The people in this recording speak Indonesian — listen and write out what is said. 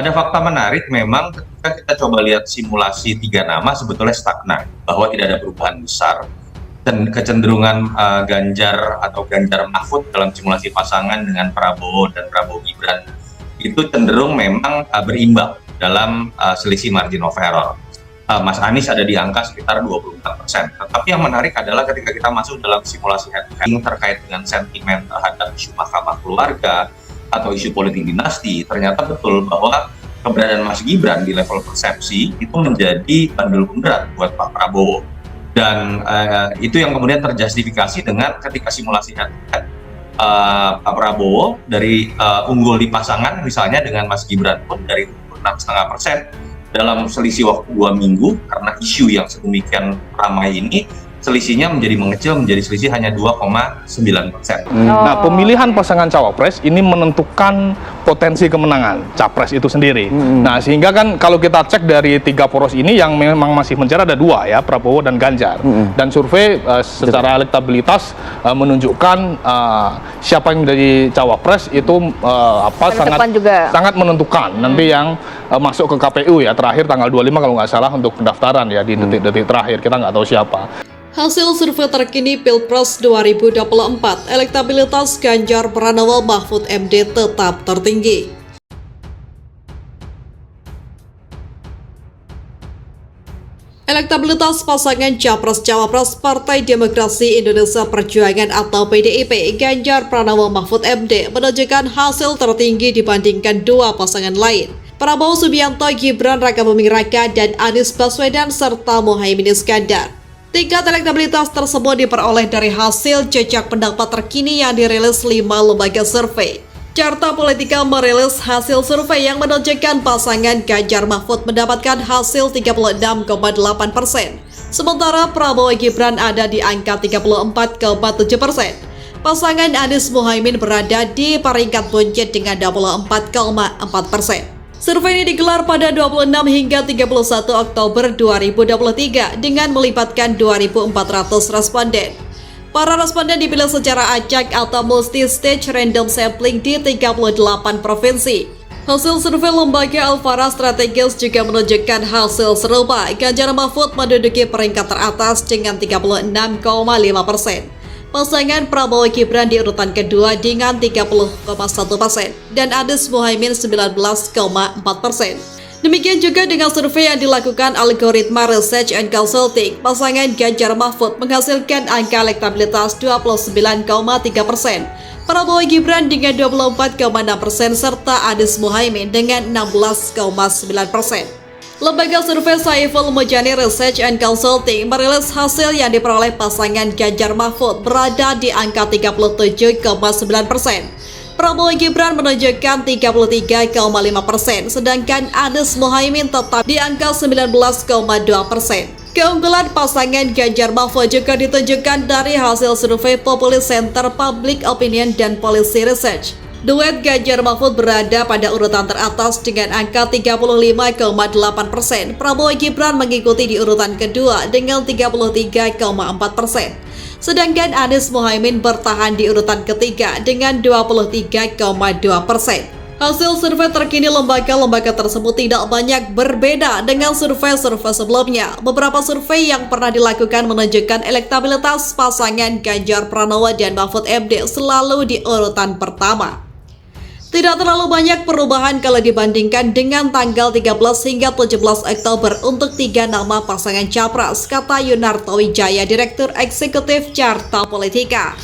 Ada fakta menarik memang ketika kita coba lihat simulasi 3 nama sebetulnya stagnan, bahwa tidak ada perubahan besar dan kecenderungan Ganjar atau Ganjar Mahfud dalam simulasi pasangan dengan Prabowo dan Prabowo Gibran itu cenderung memang berimbang dalam selisih margin of error. Mas Anies ada di angka sekitar 24%. Tetapi yang menarik adalah ketika kita masuk dalam simulasi head-to-head terkait dengan sentimen terhadap isu mahkamah keluarga atau isu politik dinasti, ternyata betul bahwa keberadaan Mas Gibran di level persepsi itu menjadi bandul pemberat buat Pak Prabowo. Dan itu yang kemudian terjustifikasi dengan ketika simulasi head-to-head Pak Prabowo dari unggul di pasangan misalnya dengan Mas Gibran pun dari 6,5% dalam selisih waktu 2 minggu karena isu yang sedemikian ramai ini, selisihnya menjadi mengecil menjadi selisih hanya 2,9%. Nah, pemilihan pasangan cawapres ini menentukan potensi kemenangan capres itu sendiri. Nah, sehingga kan kalau kita cek dari 3 poros ini yang memang masih mencerat ada 2 ya, Prabowo dan Ganjar. Dan survei secara elektabilitas menunjukkan siapa yang menjadi cawapres itu sangat menentukan nanti yang masuk ke KPU ya, terakhir tanggal 25 kalau nggak salah untuk pendaftaran ya, di detik-detik terakhir kita nggak tahu siapa. Hasil survei terkini Pilpres 2024, elektabilitas Ganjar Pranowo Mahfud MD tetap tertinggi. Elektabilitas pasangan Capres-Cawapres Partai Demokrasi Indonesia Perjuangan atau PDIP, Ganjar Pranowo Mahfud MD menunjukkan hasil tertinggi dibandingkan 2 pasangan lain, Prabowo Subianto, Gibran Rakabuming Raka, dan Anies Baswedan serta Muhaimin Iskandar. Tingkat elektabilitas tersebut diperoleh dari hasil jejak pendapat terkini yang dirilis 5 lembaga survei. Carta Politika merilis hasil survei yang menunjukkan pasangan Ganjar Mahfud mendapatkan hasil 36,8%. Sementara Prabowo Gibran ada di angka 34,7%. Pasangan Anies Muhaimin berada di peringkat buncit dengan 24,4%. Survei ini digelar pada 26 hingga 31 Oktober 2023 dengan melibatkan 2.400 responden. Para responden dipilih secara acak atau multi-stage random sampling di 38 provinsi. Hasil survei lembaga Alfara Strategis juga menunjukkan hasil serupa. Ganjar Mahfud menduduki peringkat teratas dengan 36,5%. Pasangan Prabowo Gibran di urutan kedua dengan 30,1% dan Anies Muhaimin 19,4%. Demikian juga dengan survei yang dilakukan algoritma Research and Consulting, pasangan Ganjar Mahfud menghasilkan angka elektabilitas 29,3%, Prabowo Gibran dengan 24,6% serta Anies Muhaimin dengan 16,9%. Lembaga survei Saiful Mujani Research and Consulting merilis hasil yang diperoleh pasangan Ganjar Mahfud berada di angka 37,9%. Prabowo Gibran menunjukkan 33,5%, sedangkan Anies Muhaimin tetap di angka 19,2%. Keunggulan pasangan Ganjar Mahfud juga ditunjukkan dari hasil survei Populi Center Public Opinion dan Policy Research. Duet Ganjar Mahfud berada pada urutan teratas dengan angka 35,8%. Prabowo Gibran mengikuti di urutan kedua dengan 33,4%. Sedangkan Anies Muhaimin bertahan di urutan ketiga dengan 23,2%. Hasil survei terkini lembaga-lembaga tersebut tidak banyak berbeda dengan survei-survei sebelumnya. Beberapa survei yang pernah dilakukan menunjukkan elektabilitas pasangan Ganjar Pranowo dan Mahfud MD selalu di urutan pertama. Tidak terlalu banyak perubahan kalau dibandingkan dengan tanggal 13 hingga 17 Oktober untuk 3 nama pasangan capres, kata Yunarto Wijaya, Direktur Eksekutif Carta Politika.